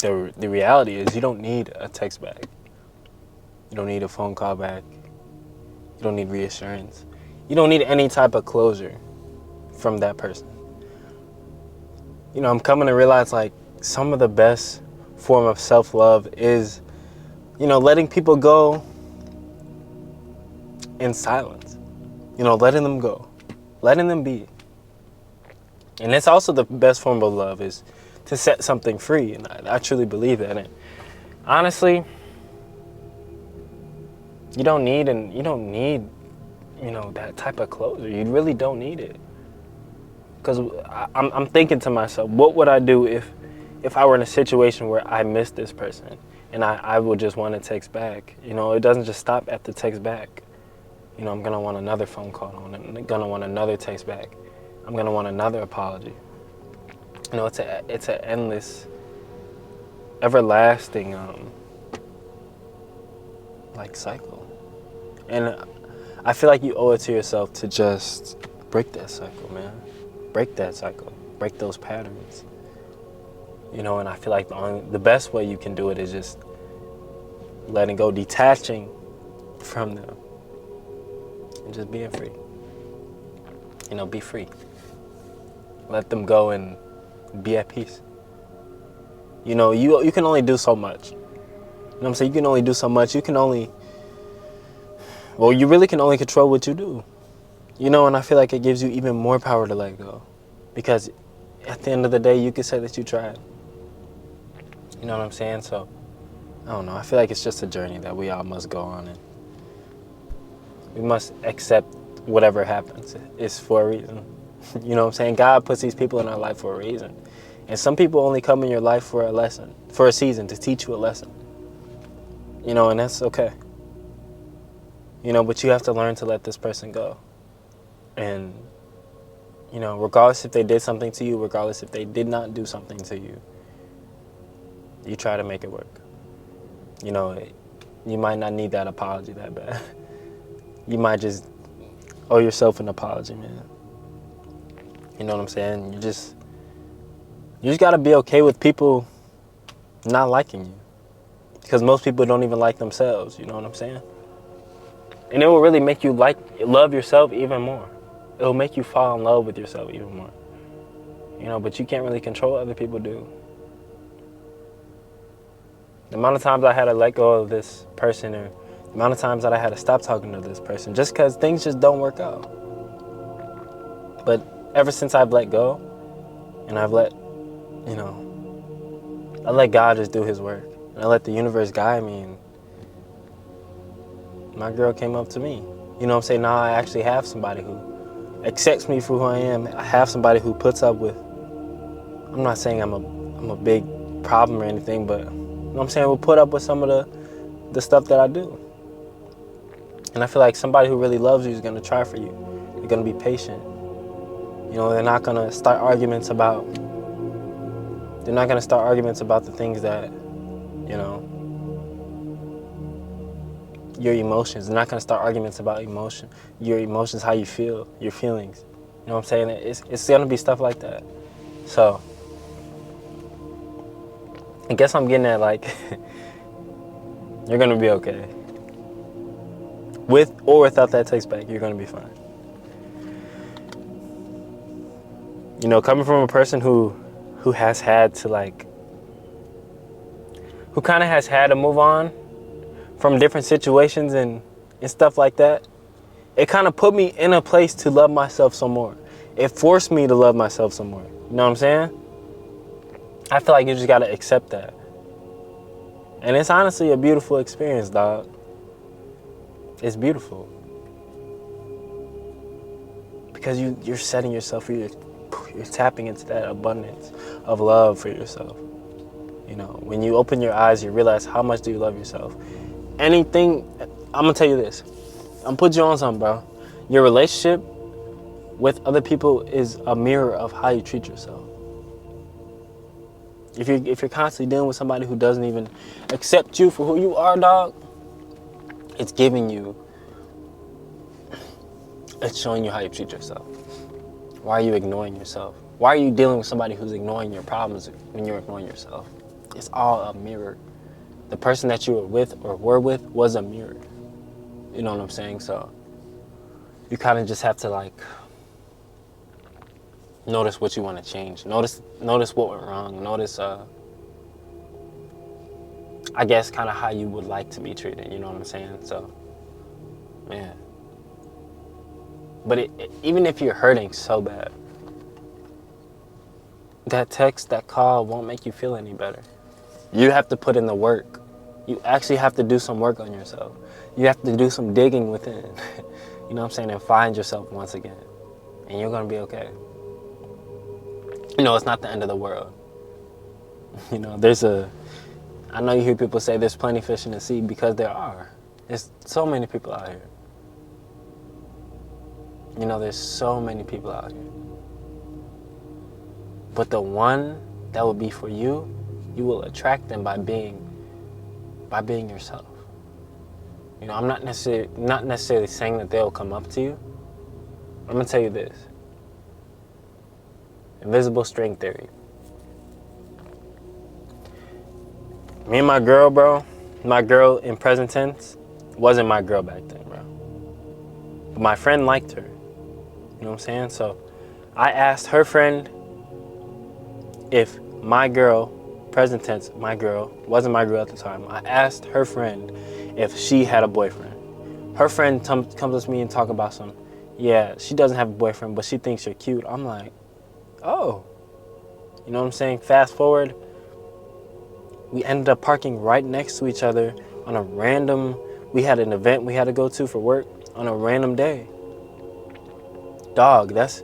the reality is you don't need a text back. You don't need a phone call back. You don't need reassurance. You don't need any type of closure from that person. You know, I'm coming to realize like some of the best form of self-love is, you know, letting people go in silence. You know, letting them go. Letting them be. And it's also the best form of love is to set something free. And I truly believe that. And honestly, you don't need, you know, that type of closure. You really don't need it. Because I'm thinking to myself, what would I do if I were in a situation where I missed this person and I would just want to text back? You know, it doesn't just stop at the text back. You know, I'm going to want another phone call. I'm going to want another text back. I'm going to want another apology. You know, it's an endless, everlasting, like cycle. And I feel like you owe it to yourself to just break that cycle, man. Break that cycle. Break those patterns. You know, and I feel like the best way you can do it is just letting go, detaching from them, and just being free. You know, be free. Let them go and be at peace. You know, you can only do so much. You know what I'm saying? You can only do so much. You really can only control what you do. You know, and I feel like it gives you even more power to let go. Because at the end of the day, you could say that you tried. You know what I'm saying? So, I don't know. I feel like it's just a journey that we all must go on. And we must accept whatever happens. It's for a reason. You know what I'm saying? God puts these people in our life for a reason. And some people only come in your life for a lesson, for a season, to teach you a lesson. You know, and that's okay. You know, but you have to learn to let this person go. And, you know, regardless if they did something to you, regardless if they did not do something to you, you try to make it work. You know, you might not need that apology that bad. You might just owe yourself an apology, man. You know what I'm saying? You just got to be okay with people not liking you. Because most people don't even like themselves, you know what I'm saying? And it will really make you love yourself even more. It will make you fall in love with yourself even more. You know, but you can't really control what other people do. The amount of times I had to let go of this person, or the amount of times that I had to stop talking to this person just because things just don't work out. But ever since I've let go, and I let God just do his work. And I let the universe guide me, and my girl came up to me. You know what I'm saying? Now I actually have somebody who accepts me for who I am. I have somebody who puts up with, I'm not saying I'm a big problem or anything, but you know what I'm saying, will put up with some of the stuff that I do. And I feel like somebody who really loves you is going to try for you. They're going to be patient. You know, they're not going to start arguments about the things that, you know, your emotions. They're not going to start arguments about your emotions, how you feel, your feelings. You know what I'm saying? It's going to be stuff like that. So, I guess I'm getting at, like, you're going to be okay. With or without that text back, you're going to be fine. You know, coming from a person who has had to, like, who kind of has had to move on from different situations and stuff like that, it kind of put me in a place to love myself some more. It forced me to love myself some more. You know what I'm saying? I feel like you just got to accept that. And it's honestly a beautiful experience, dog. It's beautiful. Because you're setting yourself free. You're tapping into that abundance of love for yourself. You know, when you open your eyes, you realize how much do you love yourself. I'm gonna tell you this. I'm putting you on something, bro. Your relationship with other people is a mirror of how you treat yourself. If you're constantly dealing with somebody who doesn't even accept you for who you are, dog, it's showing you how you treat yourself. Why are you ignoring yourself? Why are you dealing with somebody who's ignoring your problems when you're ignoring yourself? It's all a mirror. The person that you were with was a mirror. You know what I'm saying? So you kind of just have to like notice what you want to change. Notice what went wrong. Notice I guess kind of how you would like to be treated. You know what I'm saying? So man. But even if you're hurting so bad, that text, that call won't make you feel any better. You have to put in the work. You actually have to do some work on yourself. You have to do some digging within. You know what I'm saying? And find yourself once again. And you're going to be okay. You know, it's not the end of the world. You know, I know you hear people say there's plenty of fish in the sea, because there are. There's so many people out here. You know, there's so many people out here. But the one that will be for you, you will attract them by being yourself. You know, I'm not necessarily saying that they'll come up to you. I'm gonna tell you this. Invisible string theory. Me and my girl, bro, my girl in present tense wasn't my girl back then, bro. But my friend liked her. You know what I'm saying? So I asked her friend if my girl, present tense, my girl, wasn't my girl at the time. I asked her friend if she had a boyfriend. Her friend comes to me and talk about yeah, she doesn't have a boyfriend, but she thinks you're cute. I'm like, oh. You know what I'm saying? Fast forward, we ended up parking right next to each other on a random, we had an event we had to go to for work on a random day. Dog, I ain't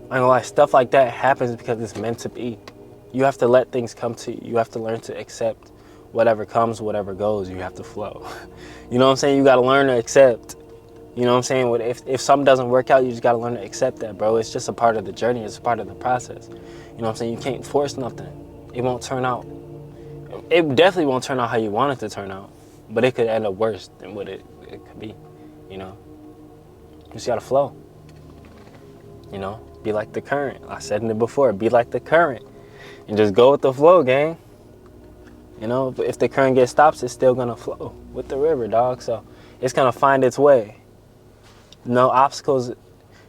gonna lie, stuff like that happens because it's meant to be. You have to let things come to you. You have to learn to accept whatever comes, whatever goes. You have to flow. You know what I'm saying? You gotta learn to accept. You know what I'm saying? If something doesn't work out, you just gotta learn to accept that, bro. It's just a part of the journey. It's a part of the process. You know what I'm saying? You can't force nothing. It won't turn out. It definitely won't turn out how you want it to turn out, but it could end up worse than what it could be. You know? You just gotta flow. You know? Be like the current. I said it before. Be like the current. And just go with the flow, gang. You know? If the current gets stopped, it's still gonna flow with the river, dog. So it's gonna find its way. No obstacles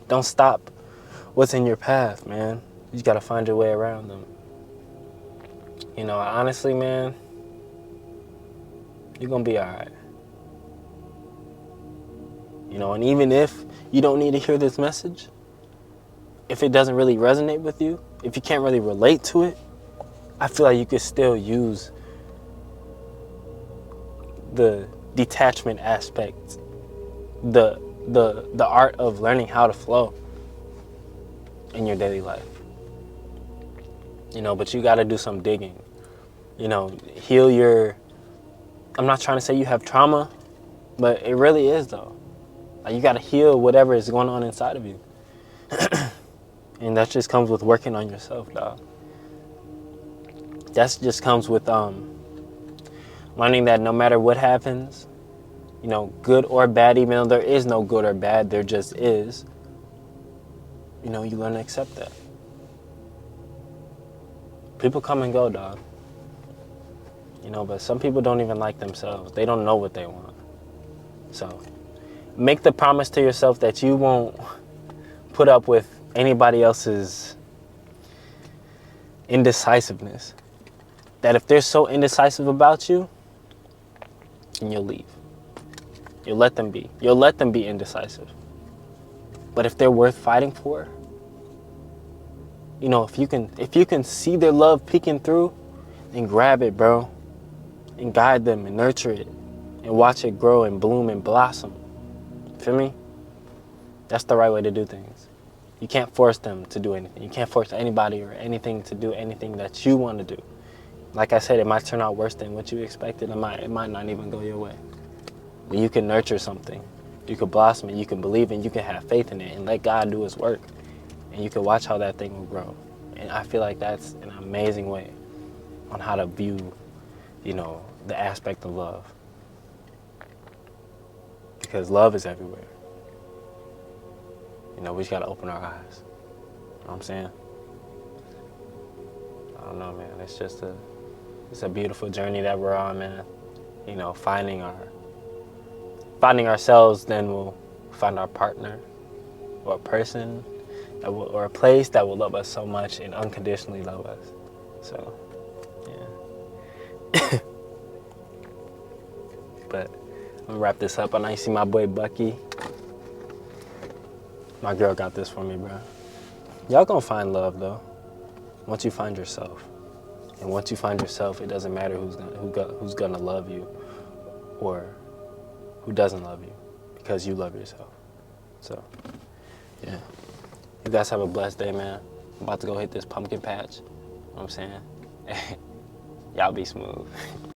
don't stop what's in your path, man. You just gotta find your way around them. You know, honestly, man, you're gonna be all right. You know, and even if you don't need to hear this message, if it doesn't really resonate with you, if you can't really relate to it, I feel like you could still use the detachment aspect, the art of learning how to flow in your daily life. You know, but you got to do some digging. You know, heal your, I'm not trying to say you have trauma, but it really is though. Like, you got to heal whatever is going on inside of you. And that just comes with working on yourself, dog. That just comes with learning that no matter what happens, you know, good or bad, even though there is no good or bad, there just is, you know, you learn to accept that. People come and go, dog. You know, but some people don't even like themselves. They don't know what they want. So make the promise to yourself that you won't put up with anybody else's indecisiveness. That if they're so indecisive about you, then you'll leave. You'll let them be. You'll let them be indecisive. But if they're worth fighting for, you know, if you can see their love peeking through, then grab it, bro. And guide them and nurture it. And watch it grow and bloom and blossom. Feel me? That's the right way to do things. You can't force them to do anything. You can't force anybody or anything to do anything that you want to do. Like I said, it might turn out worse than what you expected. It might not even go your way. But you can nurture something. You can blossom it. You can believe it. You can have faith in it and let God do his work. And you can watch how that thing will grow. And I feel like that's an amazing way on how to view, you know, the aspect of love. Because love is everywhere. You know, we just got to open our eyes. You know what I'm saying? don't know, man. It's a beautiful journey that we're on, man. You know, finding ourselves, then we'll find our partner or a person or a place that will love us so much and unconditionally love us. So, yeah. But I'm gonna wrap this up. I know you see my boy Bucky. My girl got this for me, bro. Y'all gonna find love though. Once you find yourself, and once you find yourself, it doesn't matter who's gonna love you or who doesn't love you, because you love yourself. So, yeah. You guys have a blessed day, man. I'm about to go hit this pumpkin patch. You know what I'm saying? Y'all be smooth.